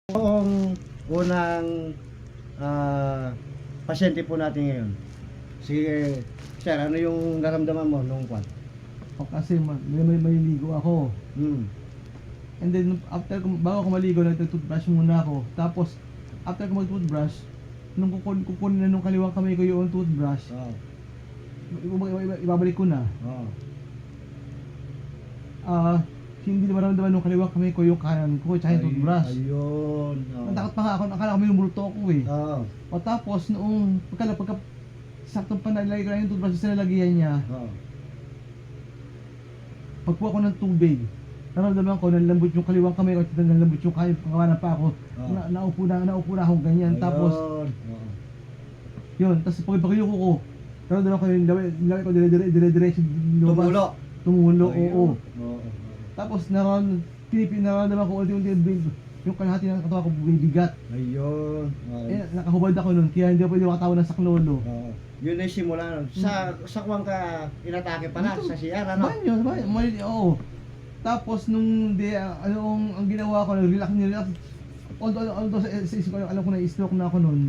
Ang unang pasyente po natin ngayon. Sige, sir, ano yung naramdaman mo nung kwan? O kasi may ligo ako. And then bago ako maligo, nag-toothbrush muna ako. Tapos after ko mag-toothbrush, nung kukunin na nung kaliwang kamay ko yung toothbrush, ibabalik ko na. Hindi na maramdaman nung kaliwang kamay ko yung kanan ko, tsaka yung toothbrush. Ayun. Natakot pa nga ako, akala ko may lumulto ako eh. O tapos noong pagka saktong pa nalagay ko na yung toothbrush sa nalagyan niya, pagkuha ko ng tubig, naramdaman ko, nalambot yung kaliwang kamay ko, nalambot yung kanan pa ako. Naupo na ako ganyan. Ayun. Tapos, yun, tapos pagkayuko ko, naramdaman ko yung laway ko dire-diretso lumabas. Tumulo, oo. Tapos naramdaman ko unti-unti yung kalahati ng katawan ko bibigat. Ayun. Nakahubad ako nun, kaya hindi ako pwede makatawa ng saklolo. Yun na yung simula nun. Sa kuwang ka inatake pala, sa CR, ano? Banyo, oo. Tapos nung ang ginawa ko, nag-relax. Although sa isip ko, alam ko na i-stroke na ako nun.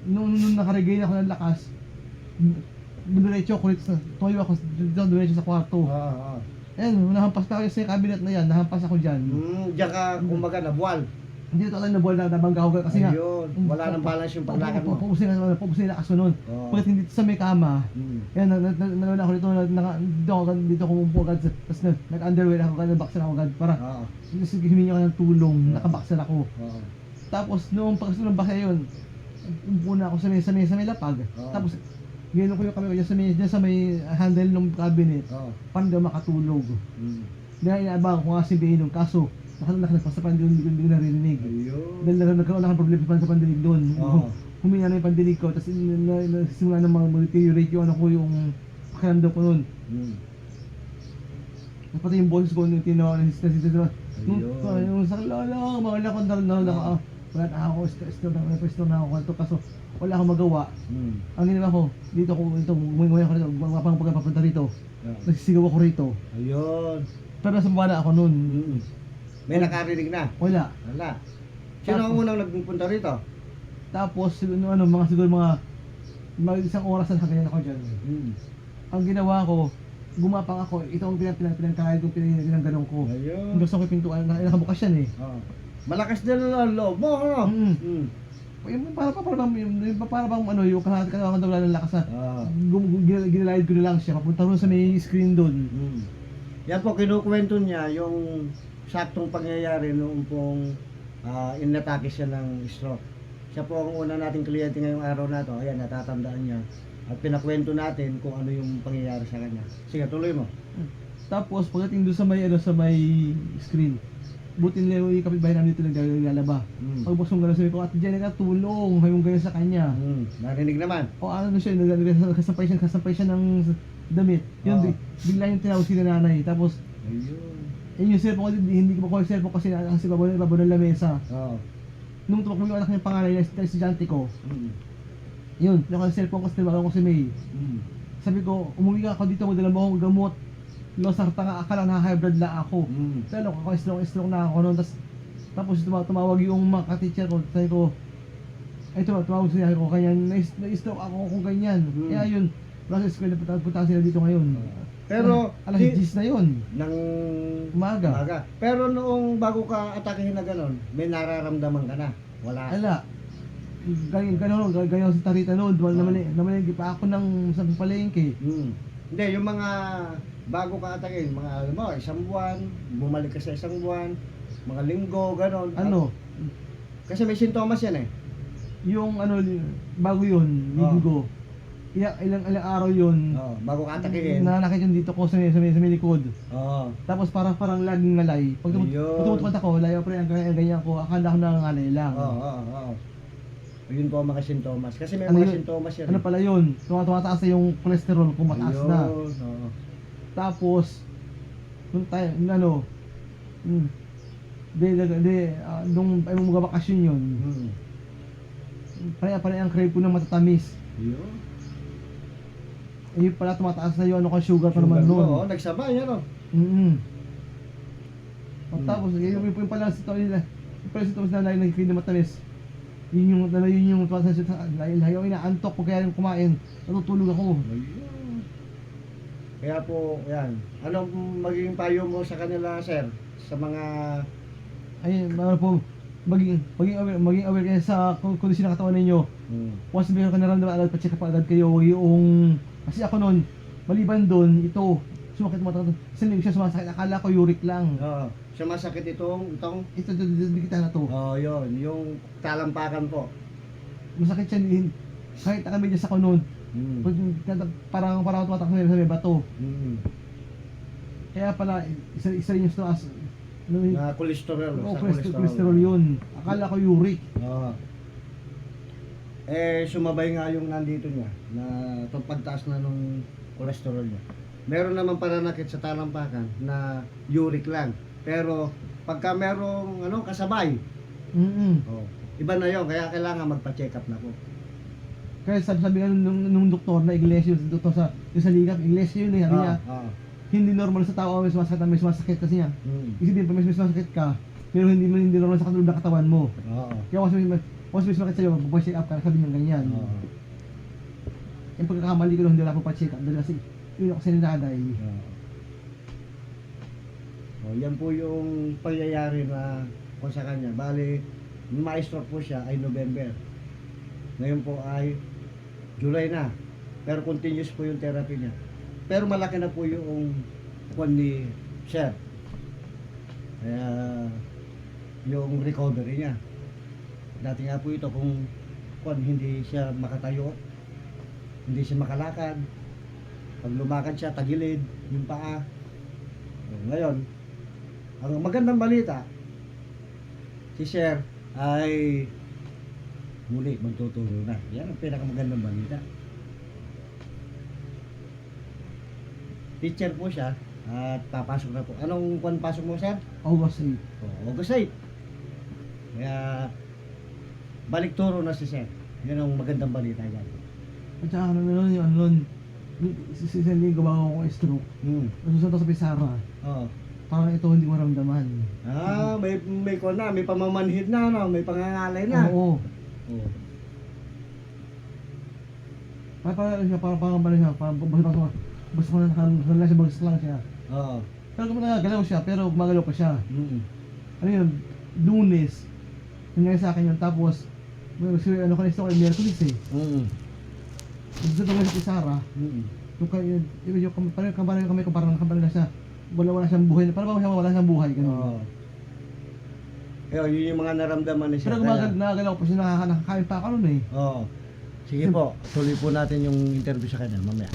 Nung nakaregain ako ng lakas, dumiretso ako rito, tumayo ako dumiretso sa kwarto. Ayun, nahampas pa ako sa cabinet na yan, nahampas ako dyan. Diyan ka, kumbaga, nabuwal. Hindi ito lang nabuwal na nabangga ako kasi nga. Ayun, wala nang balance yung paglakad mo. Pupusin yung lakas ko nun. Pagkat hindi sa may kama, yan, nanonood ako dito ako umupo agad, tapos nag-underwear ako agad, nabaksan ako agad, para humingi ako ng tulong, nakabaksan ako. Tapos noong pagkasunod ng bakya yun, umupo na ako sa may lapag, tapos gano'n ko yung kamay ko dyan sa may handle ng cabinet, paano daw makatulog. Dahil inaabang ko nga si Bainom, kaso nakapasa pa hindi ko narinig. Dahil nagkaroon lang ng problema pa sa pandinig doon. Huminga na yung pandinig ko, tapos nagsisimula ng mga deteriorate yung ano ko, yung pakiramdam ko noon. Pati yung boses ko, yung tinawa ng sisita. Yung saklolo, mawala ko na wala na ako, stress na ako, kaso wala akong magawa. Ang ginawa ko, dito gumawa ko rito, mapang pagpapunta rito. Nagsisigaw ako rito. Ayun. Pero nasa baba ako noon. May nakarinig na? Wala. Sino ang unang nagpunta rito? Tapos, siguro mga isang oras na ganyan ako dyan. Ang ginawa ko, gumapang ako, ito ang pinagkahit kong pinangganong ko. Ayun. Gusto ko yung pintuan, nakabukas yan eh. Malakas din ang loob mo, ano? Para bang yung kailangan daw wala ng lakas na ginilayad ko na lang siya, papunta rin sa may screen doon. Yan po, kinukwento niya yung saktong pangyayari noong pong inatake siya ng stroke. Siya po ang una nating kliyente ngayong araw na to. Ayan, natatandaan niya. At pinakwento natin kung ano yung pangyayari sa kanya. Sige, tuloy mo. Tapos pagdating doon sa may screen, buti nila yung kapitbahay namin dito naglalaba. Pagbuksan ko na sabi ko, at dyan tulong, hayong ganyan sa kanya. Narinig naman. O ano siya, kasampay siya ng damit. Yun, bigla yung tinawag si nanay. Tapos, yun yung cellphone ko, hindi ko makuha yung cellphone kasi ang ibabaw ng lamesa. Nung tumakbo yung anak niyang pangalay na estudyante ko, yun, yung cellphone ko, tinawagan ko si May. Sabi ko, umuwi ka ako dito, magdala mo akong gamot. Losarta nga, akala na high blood lang ako. Pero ako, stroke na ako noon. Tapos tumawag yung mga ka-teacher ko. Sabi ko, ay tumawag sila ko, kanya na-stroke ako kung ganyan. Kaya yun, wala sa eskwela, punta sila dito ngayon. Pero, alas 10 na yun. Ng umaga. Pero noong bago ka atakehin na gano'n, may nararamdaman ka na? Wala? Ala. Ganyan sa Tarita noon. Namalingki pa ako ng sa palengke. Hindi, yung mga bago ka atakehin, mga alam mo, isang buwan, bumalik ka sa isang buwan, mga linggo, gano'n. Ano? Kasi may sintomas yan eh. Yung bago yun, linggo. Ilang araw yun. Bago ka atakehin. Nanakit yun dito ko sa may likod. Tapos parang laging ngalay. Pag tumutukot ako, layo pa rin ang ganyan ko. Akala ko nangangalay lang. Yun po ang mga sintomas. Kasi may mga sintomas yan. Ano pala yun? Tumataas na yung cholesterol kung mataas na. Tapos, nung mga bakasyon yun, pare ang crave ko ng matatamis. Yung pala tumataas na yung sugar pa naman noon. Oo, nagsabay yan o. Tapos, yung pala Pero ito mas nalayo ng hindi matamis. Yun yung layo inaantok pag kaya yung kumain. Natutulog ako. Ayun. Kaya po, yan. Anong magiging payo mo sa kanila, sir? Sa mga... Ay, ano po, maging aware kayo sa kondisyon ng katawan ninyo. Once may naramdaman agad, pa-check up agad kayo. Yung, kasi ako noon, maliban doon, ito, sumakit mo ito. Isa lang siya sumasakit, akala ko uric lang. Oo. Sumasakit itong... Ito, dikita na to. Oo, yun. Yung talampakan po. Masakit siya din. Kahit nakamenyas ako noon. Parang tumatak sa may bato. Kaya pala, isa rin yung taas. Na cholesterol. Oo, sa cholesterol yun. Akala ko uric. Oo. Sumabay nga yung nandito niya na itong pagtaas na nung cholesterol niya. Meron naman pananakit sa talampakan na uric lang. Pero pagka merong kasabay, iba na yun. Kaya kailangan magpa-check up na po. Kaya sabi nga nung doktor na iglesia, yung doktor sa ligap, iglesia yun eh. Sabi niya, hindi normal sa tao may sumasakit kasi niya. Isipin pa may sumasakit ka, pero hindi normal sa katulog ng katawan mo. Kaya once may sumasakit sa'yo, magpa-check up ka, sabi niya ganyan. Yung pagkakamali ko lang, hindi wala po pa-check up. Dahil kasi, yun ako sa ninaday. Yan po yung pangyayari na kung sa kanya. Bali, ma-stroke po siya ay November. Ngayon po ay July na. Pero continuous po yung therapy niya. Pero malaki na po yung kwan ni Sir. Kaya yung recovery niya. Dati nga po ito kung kwan hindi siya makatayo, hindi siya makalakad. Pag lumakad siya, tagilid, yung paa. Ngayon, ang magandang balita, si Sir ay muli magtuturo na. Yan ang pinakamagandang balita. Teacher po siya at papasok na po. Anong kwan pasok mo, Sir? August 8. August 8. Kaya balik turo na si Sir. Yan ang magandang balita yan. At saka si Sandy gumawa ko ng stroke. Nasusunod sa Pisara. Oo. Parang ito hindi mo ramdaman. May kwan na, may pamamanhid na, no? May pangangalay na. Oo. Oo. Parang basta ko na nakala siya, bagsak lang siya. Oo. Pero kung nagagalaw siya, pero gumagalaw pa siya. Mm. Ano yun, Lunes, nangyari sa akin yun, tapos, ano ko na ito kay Miyerkules eh. Gusto ito nga sa Pisara, yung kamay ko parang na siya, wala siyang buhay, parang wala siyang buhay, gano'n. Oo. Yun yung mga naramdaman ni Sir. Pero gumagalaw pa siya, nakakain pa ako nun eh. Oo. Sige po, tuloy po natin yung interview sa kanya mamaya.